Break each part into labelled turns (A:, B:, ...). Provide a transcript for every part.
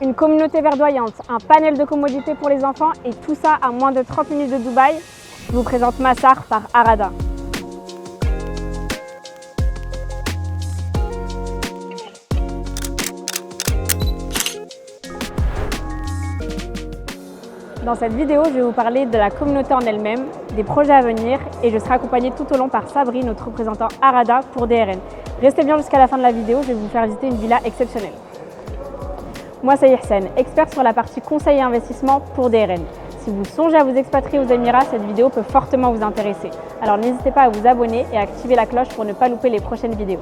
A: Une communauté verdoyante, un panel de commodités pour les enfants et tout ça à moins de 30 minutes de Dubaï. Je vous présente Massar par Arada. Dans cette vidéo, je vais vous parler de la communauté en elle-même, des projets à venir et je serai accompagnée tout au long par Sabri, notre représentant Arada pour DRN. Restez bien jusqu'à la fin de la vidéo, je vais vous faire visiter une villa exceptionnelle. Moi, c'est Ihsen, expert sur la partie conseil et investissement pour DRN. Si vous songez à vous expatrier aux Émirats, cette vidéo peut fortement vous intéresser. Alors n'hésitez pas à vous abonner et à activer la cloche pour ne pas louper les prochaines vidéos.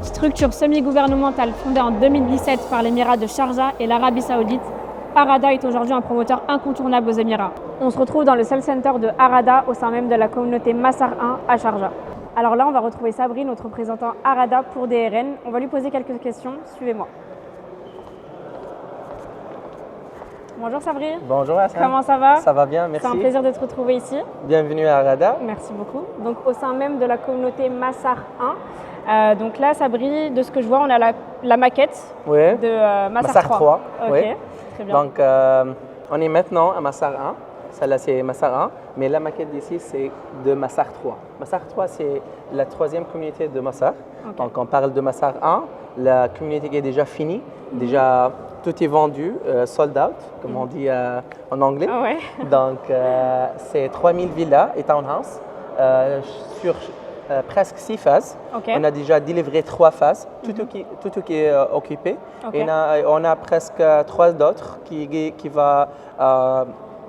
A: Structure semi-gouvernementale fondée en 2017 par l'Émirat de Sharjah et l'Arabie Saoudite, Arada est aujourd'hui un promoteur incontournable aux Émirats. On se retrouve dans le Sales Center de Arada au sein même de la communauté Massar 1 à Sharjah. Alors là, on va retrouver Sabri, notre représentant Arada pour DRN. On va lui poser quelques questions. Suivez-moi. Bonjour Sabri.
B: Bonjour Hassan.
A: Comment ça va?
B: Ça va bien, merci.
A: C'est un plaisir de te retrouver ici.
B: Bienvenue à Arada.
A: Merci beaucoup. Donc au sein même de la communauté Massar 1. Donc là, Sabri, de ce que je vois, on a la maquette de Massar 3. Ok,
B: oui.
A: très bien.
B: Donc on est maintenant à Massar 1. Celle-là, c'est Massar 1, mais la maquette d'ici, c'est de Massar 3. Massar 3, c'est la troisième communauté de Massar.
A: Okay.
B: Donc, on parle de Massar 1, la communauté qui est déjà finie, déjà tout est vendu, sold out, comme on dit en anglais.
A: Ah ouais.
B: Donc, c'est 3000 villas et townhouses sur presque 6 phases.
A: Okay.
B: On a déjà délivré 3 phases, tout qui est occupé.
A: Okay.
B: Et on a presque 3 d'autres qui va...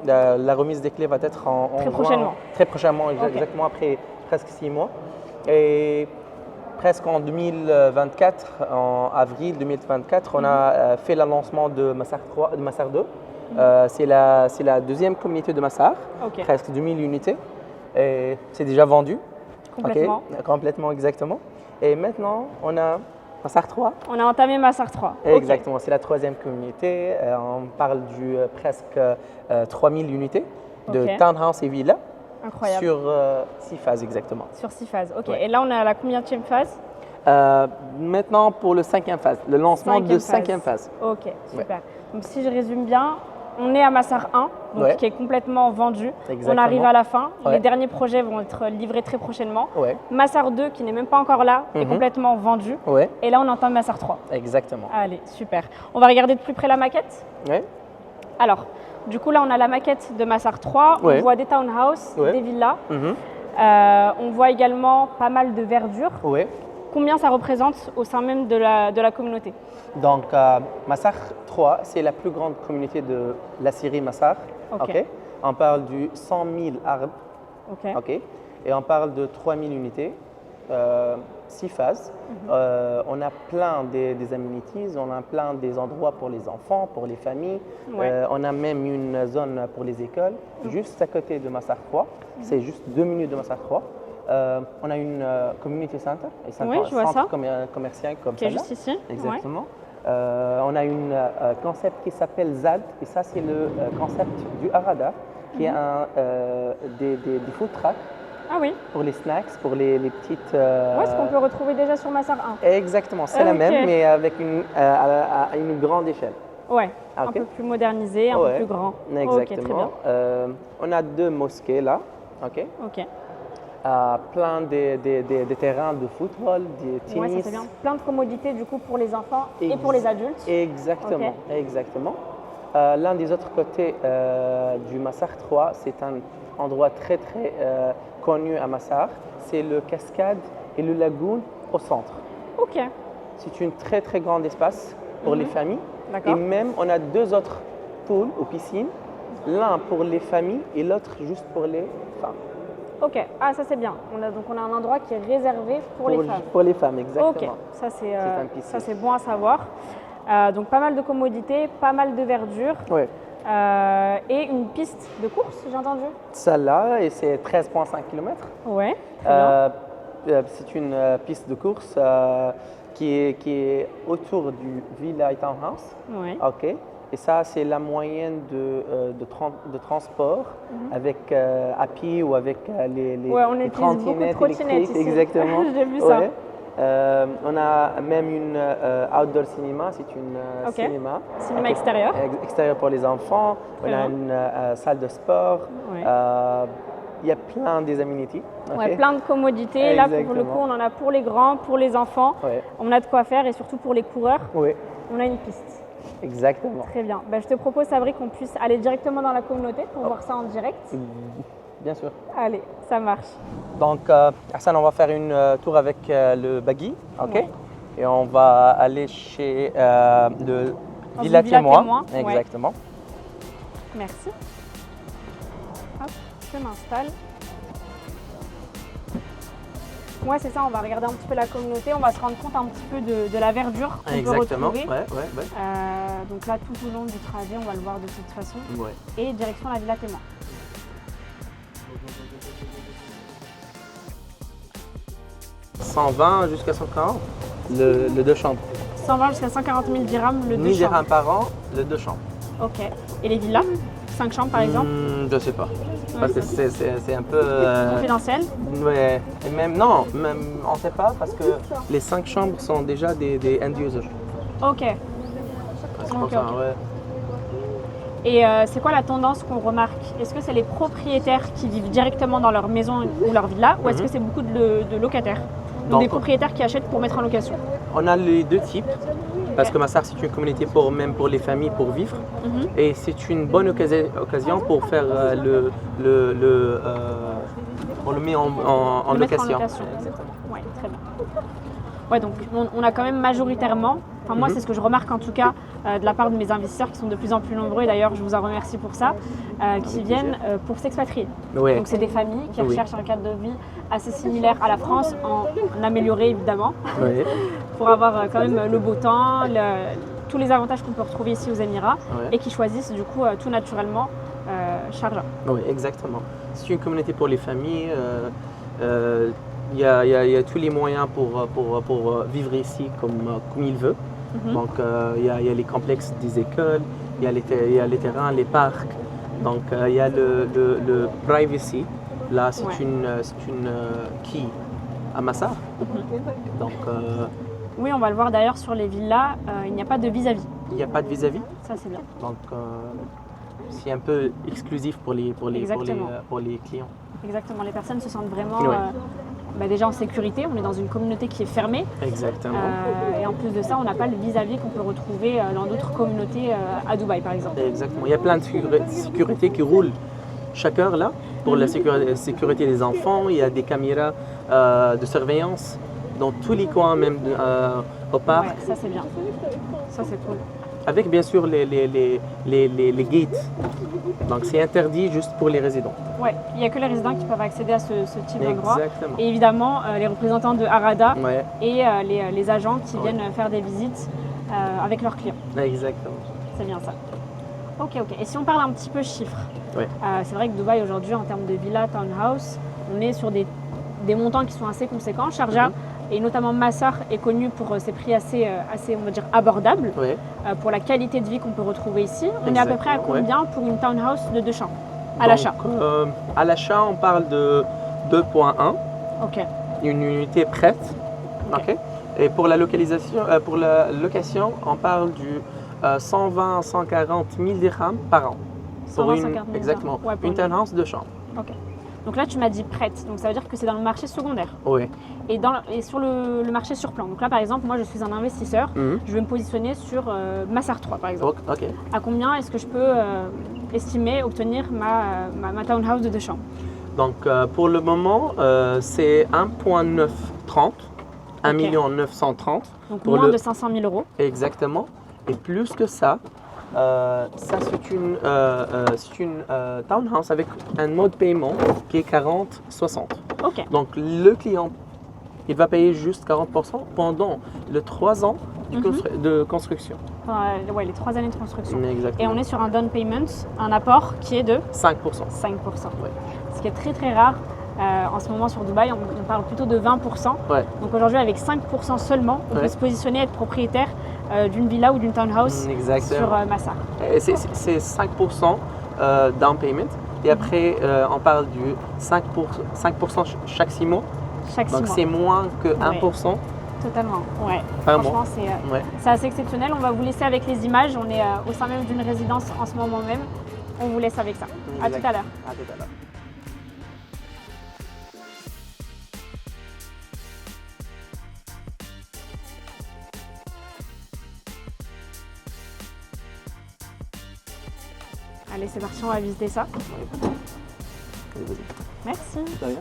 B: la remise des clés va être en
A: très prochainement.
B: Très prochainement,
A: Okay.
B: Exactement après presque 6 mois. Et presque en 2024, en avril 2024, on a fait le lancement de Massar 3, de Massar 2. C'est la deuxième communauté de Massar,
A: Okay.
B: presque 2000 unités. Et c'est déjà vendu.
A: Complètement.
B: Okay. Complètement, exactement. Et maintenant, on a Massar 3.
A: On a entamé Massar 3.
B: Exactement, c'est la troisième communauté. On parle du presque 3000 unités de townhouse et villas.
A: Incroyable.
B: Sur 6 phases exactement.
A: Sur 6 phases, ok.
B: Ouais.
A: Et là, on est à la combienième phase?
B: Maintenant pour le 5e phase, le lancement de 5e phase.
A: Ok, super. Ouais. Donc si je résume bien, on est à Massar 1, donc qui est complètement vendu. Exactement. On arrive à la fin. Les derniers projets vont être livrés très prochainement. Massar 2, qui n'est même pas encore là, est complètement vendu. Et là, on entame Massar 3.
B: Exactement.
A: Allez, super. On va regarder de plus près la maquette.
B: Oui.
A: Alors, du coup, là, on a la maquette de Massar 3. On voit des townhouses, des villas. On voit également pas mal de verdure. Combien ça représente au sein même de la communauté?
B: Donc, Massar 3, c'est la plus grande communauté de la série Massar. Okay. On parle du 100 000 arbres. Et on parle de 3000 unités, 6 phases. On a plein des amenities, on a plein des endroits pour les enfants, pour les familles. On a même une zone pour les écoles, juste à côté de Massar 3. C'est juste 2 minutes de Massar 3. On a une community center, et centre commercial comme ça.
A: Qui est juste ici.
B: Exactement. On a un concept qui s'appelle ZAD, et ça c'est le concept du Arada, qui est des food trucks.
A: Ah oui.
B: Pour les snacks, pour les petites...
A: ce qu'on peut retrouver déjà sur Massar 1.
B: Exactement, c'est la même, mais avec à une grande échelle.
A: Ouais, un peu plus modernisé, un peu plus grand.
B: Exactement.
A: Très bien.
B: On a 2 mosquées là. Plein de terrains de football, de tennis.
A: Ça c'est bien. Plein de commodités du coup pour les enfants et pour les adultes.
B: Exactement, exactement. L'un des autres côtés du Massar 3, c'est un endroit très connu à Massar. C'est le cascade et le lagoon au centre.
A: Ok.
B: C'est un très grand espace pour les familles. Et même, on a 2 autres pools ou piscines. L'un pour les familles et l'autre juste pour les femmes.
A: Ok, ça c'est bien. Donc on a un endroit qui est réservé pour les femmes.
B: Pour les femmes, exactement.
A: Ok, ça c'est bon à savoir. Donc pas mal de commodités, pas mal de verdure. Et une piste de course, j'ai entendu.
B: Celle-là, et c'est 13,5 km.
A: Ouais.
B: C'est une piste de course qui est autour du Villa Townhouse. Et ça, c'est la moyenne de transport avec à pied ou avec les
A: on utilise beaucoup de trottinettes ici.
B: Exactement.
A: J'ai vu ça.
B: On a même une outdoor cinéma, c'est une cinéma.
A: Cinéma extérieur.
B: Extérieur pour les enfants. On a une salle de sport. Il y a plein des amenities.
A: Plein de commodités. Là, pour le coup, on en a pour les grands, pour les enfants. On a de quoi faire et surtout pour les coureurs. On a une piste.
B: Exactement.
A: Très bien. Je te propose, Sabri, qu'on puisse aller directement dans la communauté pour voir ça en direct.
B: Bien sûr.
A: Allez, ça marche.
B: Donc, Hassan, on va faire une tour avec le buggy, ok? Et on va aller chez le Villa Témoin. Exactement.
A: Merci. Hop, je m'installe. Ouais, c'est ça, on va regarder un petit peu la communauté, on va se rendre compte un petit peu de la verdure qu'on peut retrouver. Donc là, tout au long du trajet, on va le voir de toute façon. Et direction la Villa Témoin.
B: « 120 jusqu'à 140, le 2 chambres. »
A: 120 jusqu'à 140 000 dirhams, le 2 chambres.
B: 1000 dirhams par an, le 2 chambres.
A: Ok. Et les villas 5 chambres par exemple?
B: Je sais pas. C'est un peu…
A: confidentiel?
B: Ouais. Et même, on ne sait pas parce que les 5 chambres sont déjà des end users.
A: Ok.
B: C'est pour ça,
A: Et c'est quoi la tendance qu'on remarque? Est-ce que c'est les propriétaires qui vivent directement dans leur maison ou leur villa ou est-ce que c'est beaucoup de locataires? Donc des propriétaires qui achètent pour mettre en location?
B: On a les deux types. Parce que Massar, c'est une communauté même pour les familles, pour vivre. Et c'est une bonne occasion pour faire pour le mettre en location.
A: Oui, très bien. Ouais, donc on a quand même majoritairement, moi c'est ce que je remarque en tout cas de la part de mes investisseurs qui sont de plus en plus nombreux, et d'ailleurs je vous en remercie pour ça, qui viennent pour s'expatrier. Donc c'est des familles qui recherchent un cadre de vie assez similaire à la France, en amélioré évidemment, pour avoir quand même le beau temps, tous les avantages qu'on peut retrouver ici aux Émirats, et qui choisissent du coup tout naturellement Sharjah.
B: Oui, exactement. C'est une communauté pour les familles. Il y a tous les moyens pour vivre ici comme il veut. Donc, il y a les complexes des écoles, il y a les terrains, les parcs. Donc, il y a le privacy. Là, c'est une key à Massar. Donc,
A: oui, on va le voir d'ailleurs sur les villas, il n'y a pas de vis-à-vis.
B: Il n'y a pas de vis-à-vis.
A: Ça, c'est bien.
B: Donc, c'est un peu exclusif pour les clients.
A: Exactement, les personnes se sentent vraiment déjà en sécurité. On est dans une communauté qui est fermée.
B: Exactement.
A: Et en plus de ça, on n'a pas le vis-à-vis qu'on peut retrouver dans d'autres communautés à Dubaï, par exemple.
B: Exactement. Il y a plein de sécurité qui roulent chaque heure là pour la sécurité des enfants. Il y a des caméras de surveillance dans tous les coins, même au parc.
A: Ouais, ça c'est bien. Ça c'est cool.
B: Avec bien sûr les gates. Donc c'est interdit juste pour les résidents.
A: Oui, il n'y a que les résidents qui peuvent accéder à ce type d'endroit. Et évidemment, les représentants de Harada et les agents qui viennent faire des visites avec leurs clients.
B: Exactement.
A: C'est bien ça. Ok. Et si on parle un petit peu chiffres, c'est vrai que Dubaï aujourd'hui, en termes de villa, townhouse, on est sur des montants qui sont assez conséquents. Sharjah et notamment Massar est connu pour ses prix assez on va dire, abordables, pour la qualité de vie qu'on peut retrouver ici. On est à peu près à combien pour une townhouse de 2 chambres à l'achat?
B: À l'achat, on parle de 2.1. Une unité prête. Et pour la location, on parle du 120-140 000 dirhams par an.
A: 120-140 000
B: exactement. Une townhouse de chambre.
A: Donc là, tu m'as dit prête, donc ça veut dire que c'est dans le marché secondaire.
B: Oui.
A: Et sur le marché sur plan. Donc là, par exemple, moi, je suis un investisseur. Je vais me positionner sur Massar 3, par exemple. À combien est-ce que je peux estimer obtenir ma townhouse de 2 chambres?
B: Donc, pour le moment, c'est 1,930, 1 930.
A: Donc moins de 500 000 euros.
B: Exactement. Et plus que ça, c'est une townhouse avec un mode paiement qui est 40-60. Donc le client, il va payer juste 40% pendant les 3 ans de construction.
A: Les 3 années de construction.
B: Exactement.
A: Et on est sur un down payment, un apport qui est de
B: 5%.
A: 5%. Ce qui est très très rare. En ce moment sur Dubaï, on parle plutôt de 20%. Donc aujourd'hui, avec 5% seulement, on peut se positionner, être propriétaire d'une villa ou d'une townhouse
B: Exactement.
A: sur Massar.
B: C'est 5% down payment. Et après, on parle du 5% chaque 6 mois.
A: Chaque 6
B: Donc
A: mois.
B: c'est moins que 1%.
A: Totalement, ouais.
B: Par
A: Franchement,
B: mois.
A: c'est assez exceptionnel. On va vous laisser avec les images. On est au sein même d'une résidence en ce moment même. On vous laisse avec ça. À tout à l'heure.
B: À tout à l'heure.
A: Allez, c'est parti, on va visiter ça.
B: Allez, vas-y.
A: Merci.
B: De rien.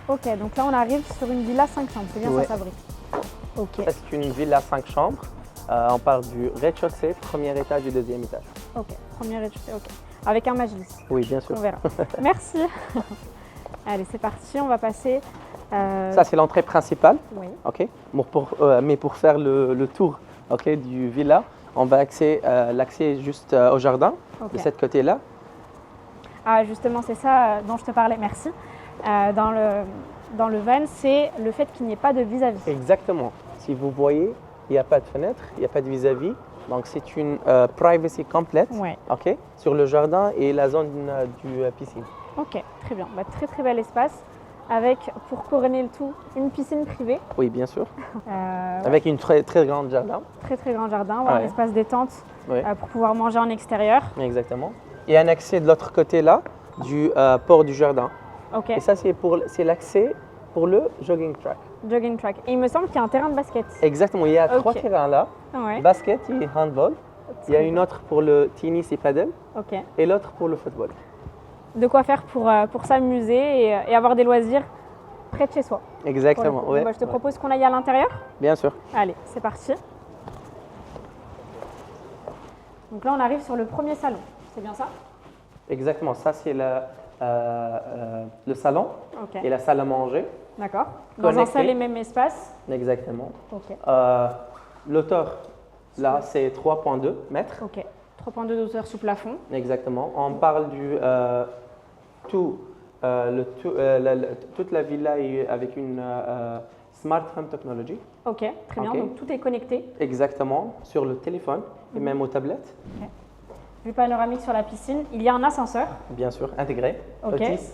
A: Ok, donc là on arrive sur une villa 5 chambres, c'est bien
B: Ouais.
A: ça, Sabri? Ok,
B: Ça, c'est une villa 5 chambres. On parle du rez-de-chaussée, premier étage et deuxième étage.
A: ok. Premier rez-de-chaussée, ok. Avec un majlis,
B: Oui, bien sûr.
A: on verra. Merci. Allez, c'est parti, on va passer.
B: Ça, c'est l'entrée principale.
A: Oui,
B: Ok. Mais pour faire le tour, ok, du villa, on va l'accès juste au jardin,
A: ok.
B: de cette côté-là.
A: Ah, justement, c'est ça dont je te parlais, merci. Dans le van, c'est le fait qu'il n'y ait pas de vis-à-vis.
B: Exactement. Si vous voyez, il n'y a pas de fenêtre, il n'y a pas de vis-à-vis. Donc, c'est une privacy complète,
A: Ouais.
B: ok, sur le jardin et la zone du piscine.
A: Ok, très bien. Bah, très très bel espace avec, pour couronner le tout, une piscine privée.
B: Oui, bien sûr.
A: Ouais,
B: Avec une très, très grande jardin.
A: très très grand jardin, ouais, un
B: Ouais.
A: espace détente
B: Oui,
A: pour pouvoir manger en extérieur.
B: exactement. Et un accès de l'autre côté là, du port du jardin.
A: Ok,
B: Et ça, c'est l'accès pour le jogging track.
A: jogging track. Et il me semble qu'il y a un terrain de basket.
B: Exactement, il y a
A: Ok.
B: 3 terrains là.
A: Ouais.
B: Basket et handball. Il y a une autre pour le tennis et paddle
A: Ok.
B: et l'autre pour le football.
A: De quoi faire pour s'amuser et avoir des loisirs près de chez soi. Pour le
B: Exactement,
A: coup.
B: ouais.
A: Bah, je te
B: Ouais.
A: propose qu'on aille à l'intérieur.
B: Bien sûr.
A: Allez, c'est parti. Donc là, on arrive sur le premier salon. C'est bien ça?
B: Exactement, ça c'est le salon
A: Ok.
B: et la salle à manger.
A: D'accord. Dans un
B: Connecté.
A: seul et même espace.
B: Exactement.
A: Ok.
B: L'auteur, là, c'est 3,2 mètres.
A: Ok. 3,2 d'auteur sous plafond.
B: Exactement. On parle du toute la villa est avec une smart home technology.
A: Ok, très bien.
B: Ok.
A: Donc tout est connecté.
B: Exactement, sur le téléphone et même aux tablettes,
A: Vue panoramique sur la piscine. Il y a un ascenseur
B: bien sûr, intégré.
A: Ok.
B: Otis.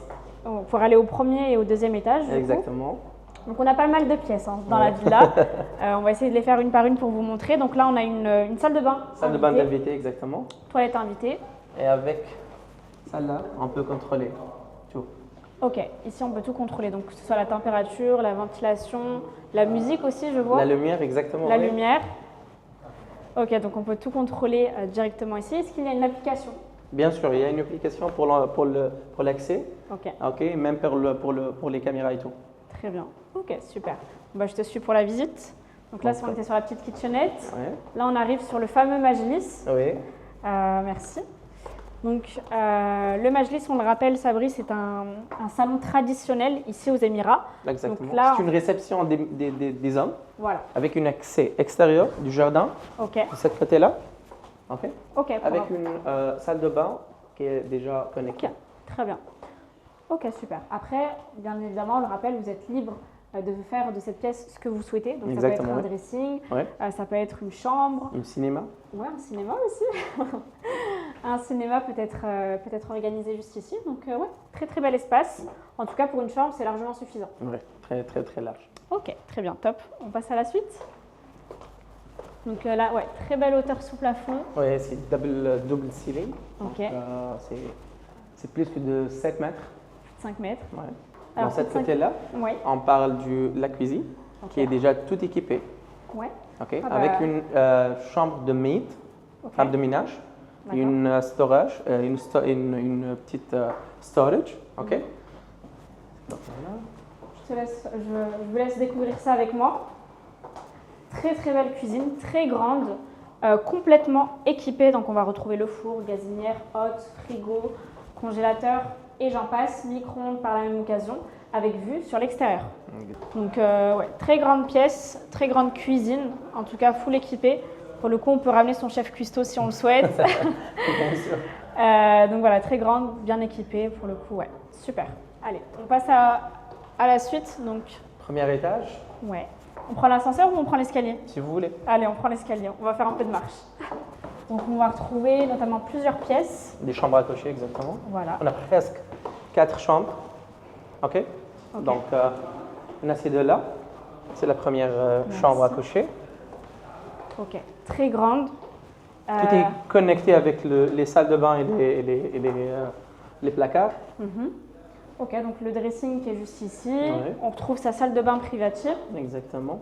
A: pour aller au premier et au deuxième étage. du coup.
B: Exactement.
A: Donc on a pas mal de pièces dans la
B: Ouais.
A: villa. On va essayer de les faire une par une pour vous montrer. Donc là, on a une salle de bain.
B: Salle de bain
A: invitée,
B: d'invité, exactement.
A: Toilette invitée.
B: Et avec celle-là, on peut contrôler tout.
A: Ok, ici on peut tout contrôler. Donc que ce soit la température, la ventilation, la musique aussi, je vois.
B: La lumière, exactement.
A: La
B: oui.
A: lumière. Ok, donc on peut tout contrôler directement ici. Est-ce qu'il y a une application?
B: Bien sûr, il y a une application pour l'accès,
A: Ok,
B: ok, même pour les caméras et tout.
A: très bien. Ok, super. Bah, je te suis pour la visite. Donc là,
B: Donc,
A: on était sur la petite kitchenette.
B: Ouais.
A: Là, on arrive sur le fameux majlis.
B: Oui,
A: Merci. Donc, le majlis, on le rappelle, Sabri, c'est un salon traditionnel ici aux Émirats.
B: exactement.
A: Donc là,
B: c'est une réception des hommes
A: Voilà.
B: avec un accès extérieur du jardin
A: Ok.
B: de ce côté-là, ok,
A: Ok. pour
B: avec
A: un-
B: une salle de bain qui est déjà connectée.
A: Ok. Très bien. Ok, super. Après, bien évidemment, on le rappelle, vous êtes libre de faire de cette pièce ce que vous souhaitez. Donc, ça
B: Exactement,
A: peut être un
B: ouais.
A: dressing,
B: Ouais.
A: ça peut être une chambre,
B: Un cinéma.
A: ouais, un cinéma aussi. Un cinéma peut-être organisé juste ici. Donc, ouais, très très bel espace. En tout cas, pour une chambre, c'est largement suffisant.
B: Ouais, très très très large.
A: Ok, très bien, top. On passe à la suite. Donc là, ouais, très belle hauteur sous plafond.
B: Ouais, c'est double ceiling.
A: Ok,
B: Donc, c'est plus que de 7 mètres.
A: 5 mètres.
B: Ouais.
A: Alors,
B: Dans cette
A: c'est cinq-
B: côté-là,
A: Oui,
B: on parle de la cuisine
A: ok.
B: qui est déjà tout équipée,
A: Ouais,
B: ok,
A: Ah bah.
B: avec une chambre de maid,
A: ok.
B: femme de ménage,
A: D'accord.
B: une storage, une petite storage, ok.
A: Mhm.
B: Donc, voilà.
A: Je vous laisse découvrir ça avec moi. Très très belle cuisine, très grande, complètement équipée. Donc on va retrouver le four, gazinière, hotte, frigo, congélateur et j'en passe, micro-ondes par la même occasion, avec vue sur l'extérieur. Donc ouais, très grande pièce, très grande cuisine, en tout cas full équipée. Pour le coup, on peut ramener son chef cuistot si on le souhaite.
B: Bien sûr.
A: Donc voilà, très grande, bien équipée pour le coup, ouais, super. Allez, on passe à la suite. Donc
B: Premier étage.
A: Ouais. On prend l'ascenseur ou on prend l'escalier?
B: Si vous voulez.
A: Allez, on prend l'escalier. On va faire un peu de marche. Donc, on va retrouver notamment plusieurs pièces.
B: Des chambres à coucher, exactement.
A: Voilà.
B: On a presque 4 chambres. OK? Donc, on a ces deux-là. C'est la première chambre à coucher.
A: OK. Très grande.
B: Tout est connecté avec les salles de bain et les placards.
A: OK, donc le dressing qui est juste ici.
B: Ouais.
A: On retrouve sa salle de bain privative.
B: Exactement.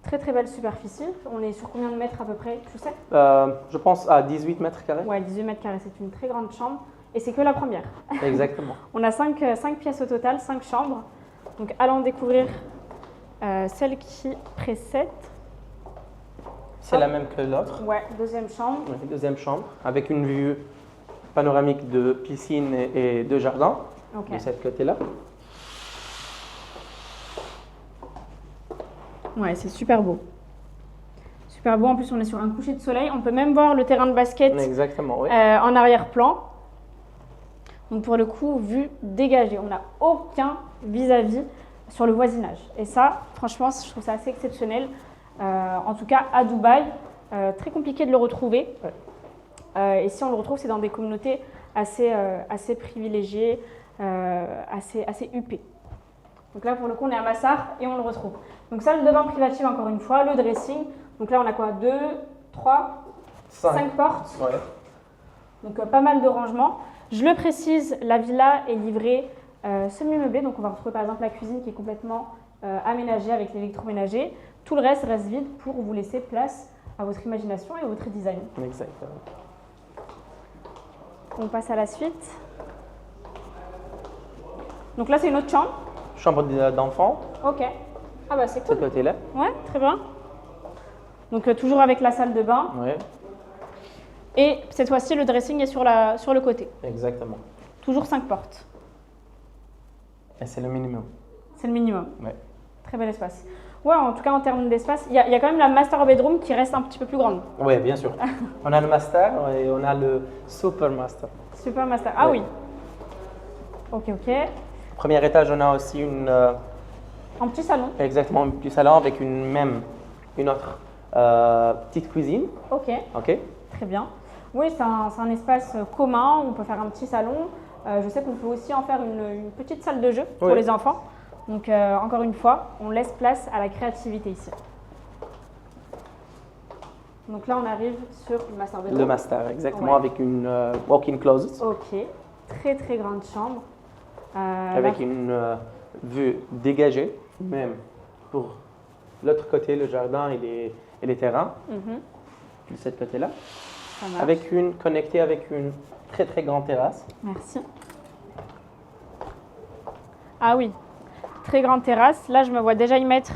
A: Très très belle superficie. On est sur combien de mètres à peu près, tu sais?
B: Je pense à 18 mètres carrés.
A: Ouais, 18 mètres carrés. C'est une très grande chambre. Et c'est que la première.
B: Exactement.
A: On a 5 pièces au total, 5 chambres. Donc allons découvrir celle qui précède.
B: C'est la même que l'autre.
A: Ouais, deuxième chambre.
B: Ouais, deuxième chambre, avec une vue panoramique de piscine et de jardin.
A: OK.
B: De ce côté-là.
A: Ouais, c'est super beau. Super beau. En plus, on est sur un coucher de soleil. On peut même voir le terrain de basket
B: Exactement, oui.
A: en arrière-plan. Donc pour le coup, vue dégagée. On n'a aucun vis-à-vis sur le voisinage. Et ça, franchement, je trouve ça assez exceptionnel. En tout cas, à Dubaï, très compliqué de le retrouver. Ouais. Et si on le retrouve, c'est dans des communautés assez privilégiées, assez huppées. Donc là, pour le coup, on est à Massar et on le retrouve. Donc salle de bain privative, encore une fois, le dressing. Donc là, on a quoi? 2, 3, 5 portes.
B: Ouais.
A: Donc pas mal de rangements. Je le précise, la villa est livrée semi-meublée. Donc on va retrouver par exemple la cuisine qui est complètement aménagée avec l'électroménager. Tout le reste vide pour vous laisser place à votre imagination et à votre design.
B: Exactement.
A: On passe à la suite. Donc là, c'est une autre chambre.
B: Chambre d'enfant.
A: OK. Ah bah c'est
B: De
A: cool.
B: ce côté-là.
A: Ouais, très bien. Donc toujours avec la salle de bain.
B: Ouais.
A: Et cette fois-ci, le dressing est sur le côté.
B: Exactement.
A: Toujours 5 portes.
B: Et c'est le minimum.
A: C'est le minimum.
B: Ouais.
A: Très bel espace. Ouais, en tout cas, en termes d'espace, il y a quand même la master bedroom qui reste un petit peu plus grande.
B: Oui, bien sûr. On a le master et on a le super master.
A: Super master. Ah
B: Ouais.
A: oui. OK.
B: Premier étage, on a aussi
A: Un petit salon.
B: exactement un petit salon avec une autre petite cuisine.
A: OK.
B: OK.
A: Très bien. Oui, c'est un espace commun. On peut faire un petit salon. Je sais qu'on peut aussi en faire une petite salle de jeu pour
B: Oui.
A: les enfants. Donc, encore une fois, on laisse place à la créativité ici. Donc là, on arrive sur le master bedroom.
B: Le master, exactement,
A: Ouais.
B: avec une walk-in closet.
A: OK. Très, très grande chambre.
B: Avec une vue dégagée, même pour l'autre côté, le jardin et les terrains, de ce côté-là.
A: Ça marche.
B: Connectée avec une très très grande terrasse.
A: Merci. Ah oui, très grande terrasse. Là, je me vois déjà y mettre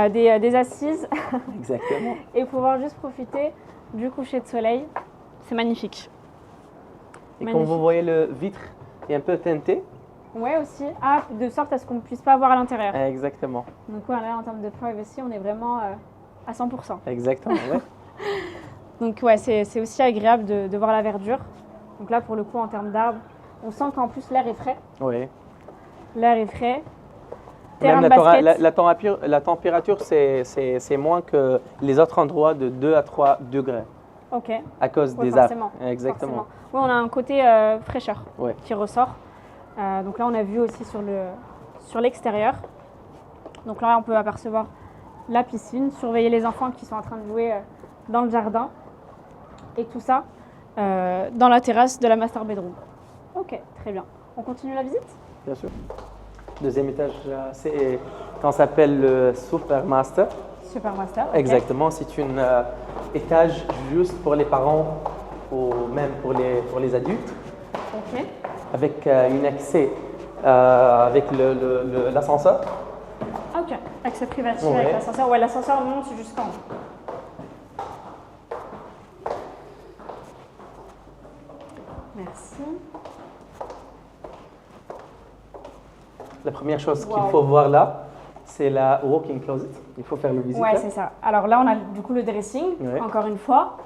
A: des assises
B: Exactement.
A: et pouvoir juste profiter du coucher de soleil. C'est magnifique.
B: Et
A: Magnifique.
B: comme vous voyez, le vitre est un peu teinté.
A: Ouais, aussi. Ah, de sorte à ce qu'on ne puisse pas voir à l'intérieur.
B: Exactement.
A: Donc voilà, en termes de privacy, on est vraiment à 100%.
B: Exactement, ouais.
A: Donc ouais, c'est aussi agréable de voir la verdure. Donc là, pour le coup, en termes d'arbres, on sent qu'en plus l'air est frais.
B: Oui.
A: L'air est frais. Terrain
B: Même
A: de basket.
B: la température, c'est moins que les autres endroits de 2 à 3 degrés
A: Ok.
B: à cause
A: Ouais,
B: des
A: forcément,
B: arbres. Exactement.
A: forcément. Ouais, on a un côté fraîcheur
B: Ouais.
A: qui ressort. Donc là, on a vu aussi sur l'extérieur. Donc là, on peut apercevoir la piscine, surveiller les enfants qui sont en train de jouer dans le jardin. Et tout ça dans la terrasse de la master bedroom. Ok, très bien. On continue la visite?
B: Bien sûr. Deuxième étage, on s'appelle le Super Master.
A: Super master. ok.
B: Exactement, c'est un étage juste pour les parents ou même pour les adultes,
A: Ok.
B: avec un accès avec l'ascenseur.
A: Ok. Accès privatif
B: Ouais.
A: avec l'ascenseur. Ouais, l'ascenseur monte jusqu'en haut. Merci.
B: La première chose qu'il
A: Wow.
B: faut voir là, c'est la walk-in closet. Il faut faire le visite.
A: Ouais,
B: là.
A: c'est ça. Alors là, on a du coup le dressing,
B: Ouais.
A: encore une fois.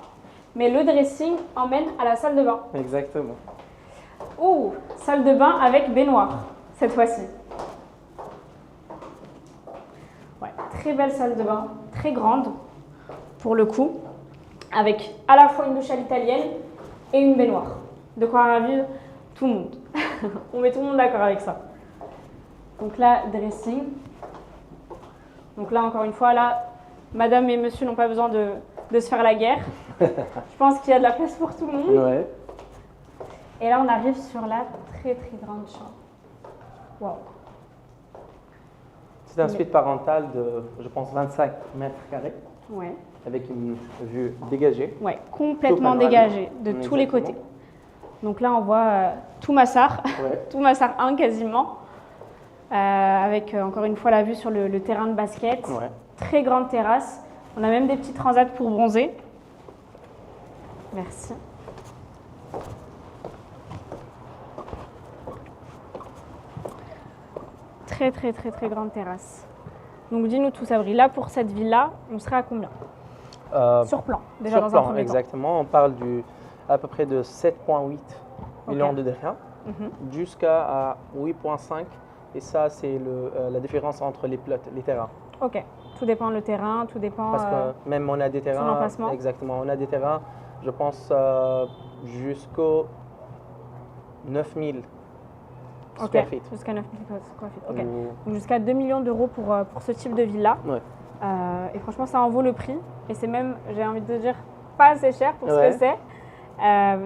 A: Mais le dressing emmène à la salle de bain.
B: Exactement.
A: Oh, salle de bain avec baignoire, cette fois-ci. très belle salle de bain, très grande pour le coup, avec à la fois une douche à l'italienne et une baignoire. De quoi ravir tout le monde. On met tout le monde d'accord avec ça. Donc là, dressing. Donc là, encore une fois, là, madame et monsieur n'ont pas besoin de se faire la guerre. Je pense qu'il y a de la place pour tout le monde.
B: Ouais.
A: Et là, on arrive sur la très très grande chambre. Waouh.
B: C'est un suite parental de, je pense, 25 mètres carrés.
A: Ouais.
B: Avec une vue dégagée.
A: Ouais, complètement dégagée de tous les côtés. Donc là, on voit tout Massar, tout Massar 1 quasiment, avec encore une fois la vue sur le terrain de basket.
B: Ouais.
A: Très grande terrasse. On a même des petits transats pour bronzer. Merci. Très très très très grande terrasse. Donc dis-nous tout, Sabri, là pour cette villa, on serait à combien? Sur plan, déjà
B: sur
A: dans
B: plan,
A: un premier
B: exactement. On parle à peu près de 7,8 millions de dirhams jusqu'à 8,5. Et ça, c'est la différence entre les plots, les terrains.
A: Ok, tout dépend le terrain, tout dépend.
B: Parce que même on a des terrains.
A: Son emplacement.
B: Exactement, on a des terrains, je pense, jusqu'aux 9000 square feet.
A: Jusqu'à 9 000 square feet. Ok. Donc jusqu'à 2 millions d'euros pour ce type de villa.
B: Ouais.
A: Et franchement, ça en vaut le prix. Et c'est même, j'ai envie de dire, pas assez cher pour ce que c'est.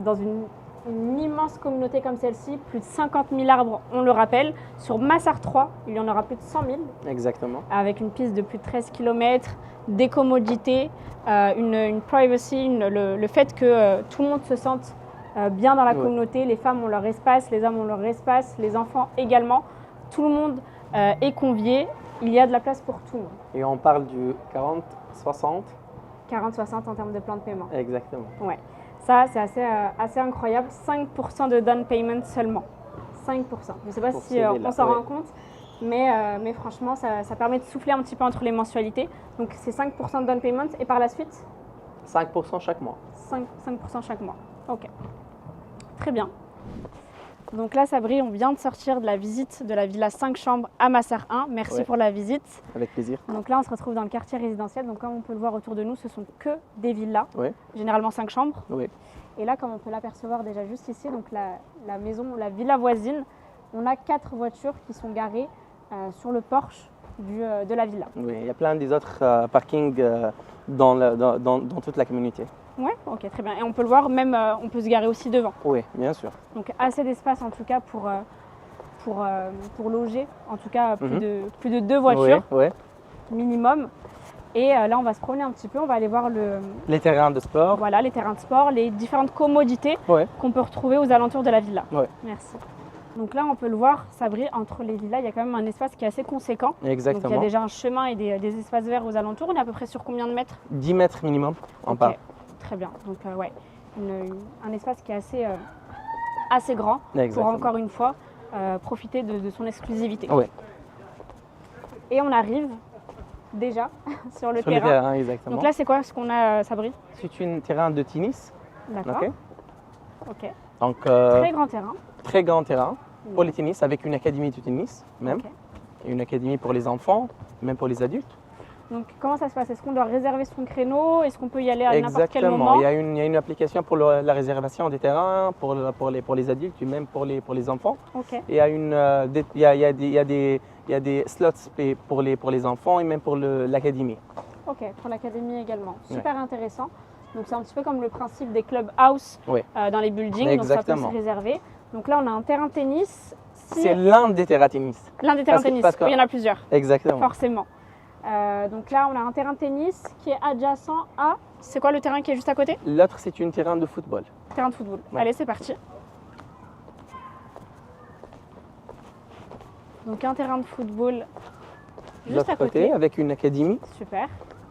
A: Dans une immense communauté comme celle-ci, plus de 50 000 arbres, on le rappelle. Sur Massar 3, il y en aura plus de 100 000.
B: Exactement.
A: Avec une piste de plus de 13 km, des commodités, une privacy, le fait que tout le monde se sente bien dans la communauté. Les femmes ont leur espace, les hommes ont leur espace, les enfants également. Tout le monde est convié. Il y a de la place pour tout le monde.
B: Et on parle du 40-60.
A: 40-60 en termes de plan de paiement.
B: Exactement.
A: Ouais. Ça, c'est assez incroyable. 5% de down payment seulement. 5%. Je ne sais pas si on s'en rend compte, mais franchement, ça permet de souffler un petit peu entre les mensualités. Donc, c'est 5% de down payment et par la suite
B: 5% chaque mois.
A: 5% chaque mois. Ok. Très bien. Donc là, Sabri, on vient de sortir de la visite de la villa 5 chambres à Massar 1. Merci pour la visite.
B: Avec plaisir.
A: Donc là, on se retrouve dans le quartier résidentiel. Donc comme on peut le voir autour de nous, ce sont que des villas, généralement 5 chambres.
B: Oui.
A: Et là, comme on peut l'apercevoir déjà juste ici, donc la maison, la villa voisine, on a 4 voitures qui sont garées sur le porche de la villa.
B: Oui, il y a plein des autres parkings dans toute la communauté.
A: Oui, ok, très bien. Et on peut le voir, même on peut se garer aussi devant.
B: Oui, bien sûr.
A: Donc assez d'espace en tout cas pour loger, en tout cas plus de 2 voitures minimum. Et là, on va se promener un petit peu, on va aller voir
B: les terrains de sport.
A: Voilà, les terrains de sport, les différentes commodités qu'on peut retrouver aux alentours de la villa. Merci. Donc là, on peut le voir, Sabri, entre les villas, il y a quand même un espace qui est assez conséquent.
B: Exactement.
A: Donc il y a déjà un chemin et des espaces verts aux alentours. On est à peu près sur combien de mètres?
B: 10 mètres minimum, on parle.
A: Très bien. Donc un espace qui est assez grand pour encore une fois profiter de son exclusivité.
B: Oui.
A: Et on arrive déjà sur le terrain.
B: Le terrain, exactement.
A: Donc là, c'est quoi ce qu'on a, Sabri?
B: C'est un terrain de tennis.
A: D'accord. Ok.
B: Donc,
A: très grand terrain.
B: Très grand terrain pour le tennis, avec une académie de tennis même. Et une académie pour les enfants, même pour les adultes.
A: Donc comment ça se passe? Est-ce qu'on doit réserver son créneau? Est-ce qu'on peut y aller à n'importe quel moment?
B: Exactement. Il y a une application pour la réservation des terrains, pour les adultes et même pour les enfants.
A: Okay.
B: Et il y a des slots pour les enfants et même pour l'académie.
A: Ok, pour l'académie également. Super intéressant. Donc c'est un petit peu comme le principe des clubhouse dans les buildings.
B: Exactement.
A: Donc ça peut se réserver. Donc là on a un terrain de tennis.
B: C'est l'un des terrains de tennis.
A: L'un des terrains de tennis, il y en a plusieurs.
B: Exactement.
A: Forcément. Donc là, on a un terrain de tennis qui est adjacent à... C'est quoi le terrain qui est juste à côté?
B: L'autre, c'est un terrain de football.
A: Terrain de football. Allez, c'est parti. Donc un terrain de football juste à côté.
B: Avec une académie.
A: Super.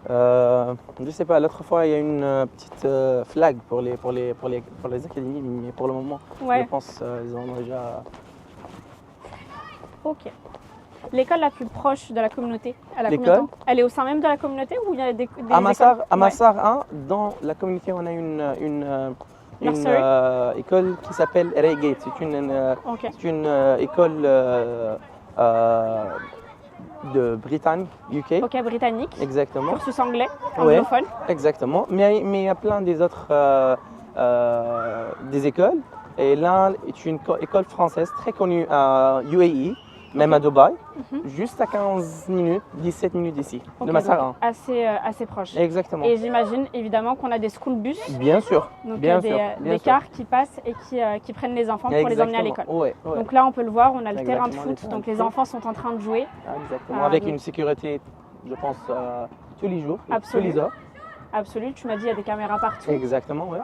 B: Je ne sais pas, l'autre fois, il y a une petite flag pour les académies, mais pour le moment, je pense qu'ils ont déjà...
A: Ok. L'école la plus proche de la communauté, elle est au sein même de la communauté ou il y a des
B: à Massar 1, dans la communauté, on a une école qui s'appelle Reygate. C'est une école de Bretagne, UK.
A: Ok, britannique.
B: Exactement.
A: Cursus anglais,
B: Ouais,
A: anglophone.
B: exactement. Mais il y a plein des autres des écoles. Et l'un est une école française très connue à UAE, même à Dubaï, juste à 15 minutes, 17 minutes d'ici, de Massar 1.
A: Assez proche.
B: Exactement.
A: Et j'imagine évidemment qu'on a des school bus.
B: Bien sûr.
A: Donc
B: bien
A: il y a des
B: sûr.
A: cars qui passent et qui prennent les enfants pour les emmener à l'école.
B: Ouais.
A: Donc là, on peut le voir, on a le terrain de
B: Exactement,
A: foot, donc les enfants sont en train de jouer.
B: Exactement. Avec une sécurité, je pense, tous les jours, tous les heures.
A: Absolument. Tu m'as dit qu'il y a des caméras partout.
B: Exactement, oui.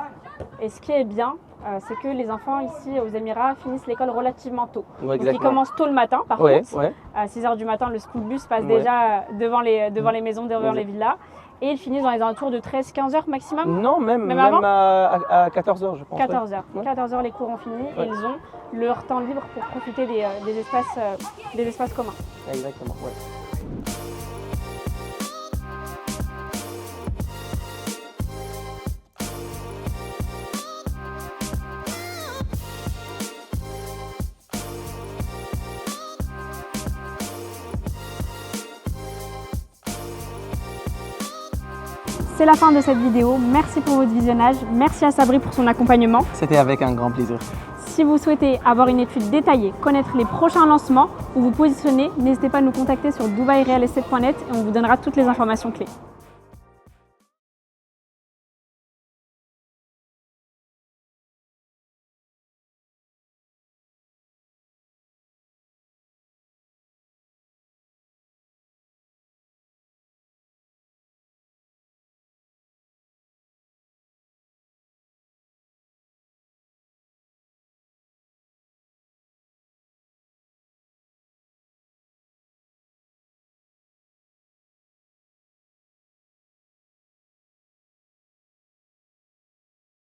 A: Et ce qui est bien, c'est que les enfants ici aux Émirats finissent l'école relativement tôt.
B: Ouais,
A: donc ils commencent tôt le matin, par contre. À 6 h du matin, le school bus passe déjà devant les maisons, devant les villas. Et ils finissent dans les alentours de 13-15 heures maximum.
B: Non, même à 14 h, je pense.
A: 14 h. 14 h, les cours ont fini et ils ont leur temps libre pour profiter des espaces communs.
B: Exactement, oui.
A: C'est la fin de cette vidéo. Merci pour votre visionnage. Merci à Sabri pour son accompagnement.
B: C'était avec un grand plaisir.
A: Si vous souhaitez avoir une étude détaillée, connaître les prochains lancements ou vous positionner, n'hésitez pas à nous contacter sur dubairealestate.net et on vous donnera toutes les informations clés.